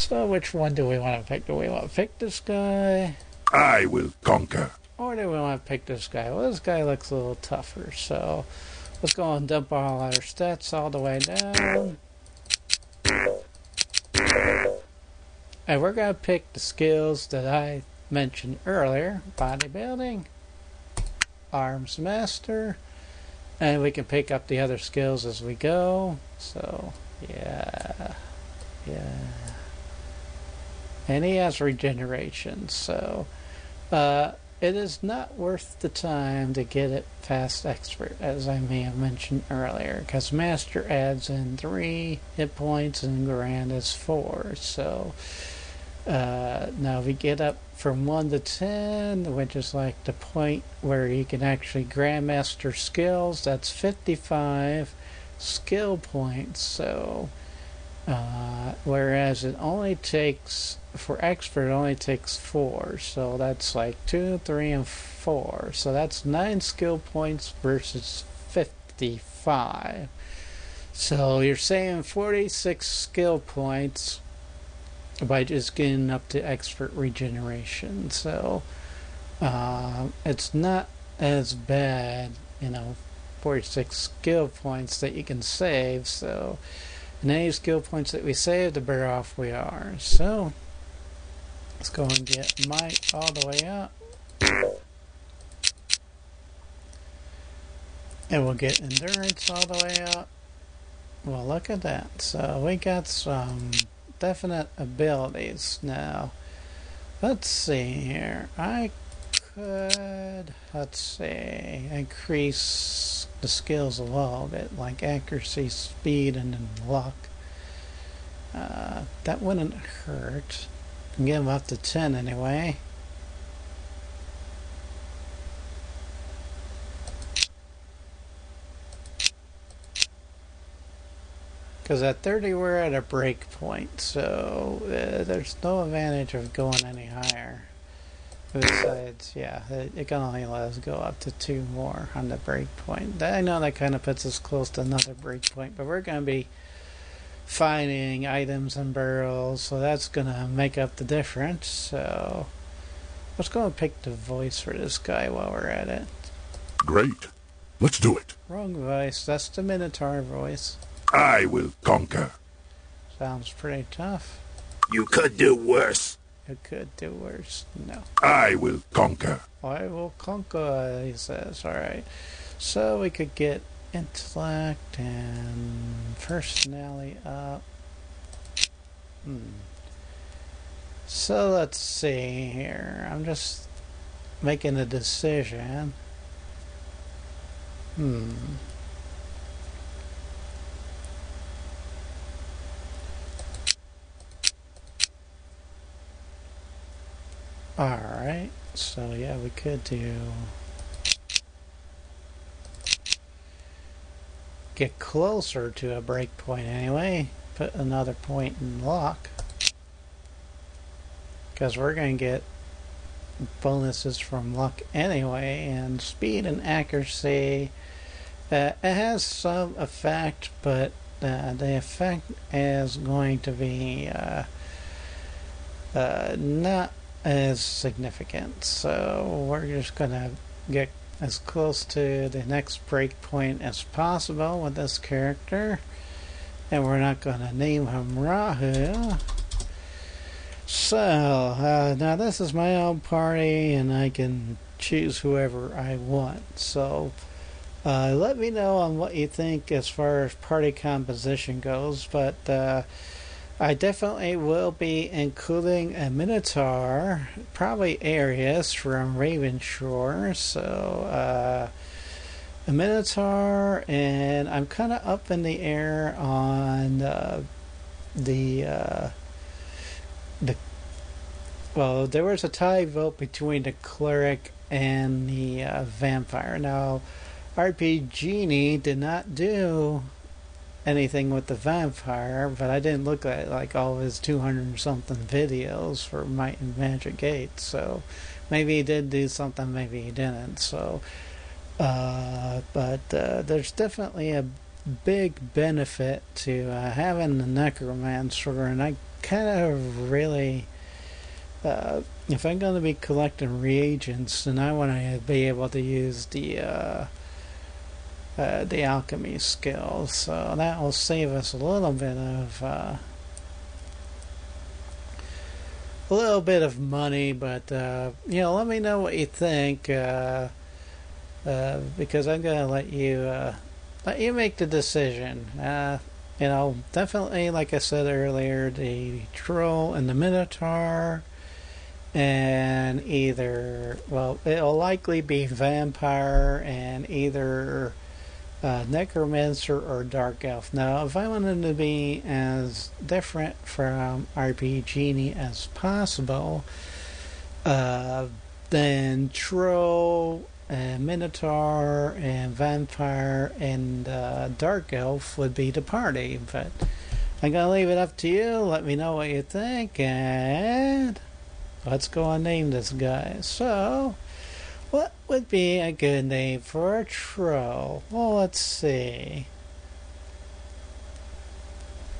So which one do we want to pick? Do we want to pick this guy? I will conquer. Or do we want to pick this guy? Well, this guy looks a little tougher, so let's go and dump all our stats all the way down. And we're going to pick the skills that I mentioned earlier. Bodybuilding, arms master, and we can pick up the other skills as we go. So, yeah. And he has regeneration, so it is not worth the time to get it past expert, as I may have mentioned earlier, because master adds in 3 hit points and grand is 4. So now if we get up from 1 to 10, which is like the point where you can actually grandmaster skills, that's 55 skill points. So whereas it only takes, for expert, it only takes 4. So that's like 2, 3, and 4. So that's 9 skill points versus 55. So you're saving 46 skill points by just getting up to expert regeneration. So it's not as bad, 46 skill points that you can save. So and any skill points that we save, the better off we are. So let's go and get might all the way up. And we'll get endurance all the way up. Well, look at that. So we got some definite abilities now. Let's see here. I could, increase the skills a little bit, like accuracy, speed, and then luck. That wouldn't hurt. Get them up to 10 anyway. Because at 30 we're at a break point, so there's no advantage of going any higher. Besides, yeah, it can only let us go up to 2 more on the break point. I know that kind of puts us close to another break point, but we're going to be finding items and barrels, so that's going to make up the difference. So let's go and pick the voice for this guy while we're at it. Great. Let's do it. Wrong voice. That's the Minotaur voice. I will conquer. Sounds pretty tough. You could do worse. You could do worse. No. I will conquer. I will conquer, he says. Alright. So we could get intellect and personality up. So let's see here. I'm just making a decision. Alright, so yeah, we could get closer to a break point anyway. Put another point in luck. Because we're going to get bonuses from luck anyway, and speed and accuracy. It has some effect, but the effect is going to be not as significant. So we're just going to get as close to the next break point as possible with this character. And we're not going to name him Rahu. So, now this is my own party, and I can choose whoever I want. So, let me know on what you think as far as party composition goes. But I definitely will be including a Minotaur, probably Arius from Ravenshore. So, a Minotaur, and I'm kind of up in the air on well, there was a tie vote between the cleric and the vampire. Now, RP Genie did not do anything with the vampire, but I didn't look at like all of his 200 something videos for Might and Magic 8, so maybe he did do something, maybe he didn't. So but there's definitely a big benefit to having the necromancer, and I kind of really, if I'm going to be collecting reagents, then I want to be able to use the alchemy skills. So that will save us a little bit of money, but let me know what you think, because I'm gonna let you make the decision. Definitely, like I said earlier, the troll and the minotaur, and it'll likely be vampire and either necromancer or dark elf. Now, if I wanted to be as different from RPG as possible, then troll and minotaur and vampire and dark elf would be the party. But I'm gonna leave it up to you. Let me know what you think, and let's go and name this guy. So, what would be a good name for a troll? Well, let's see.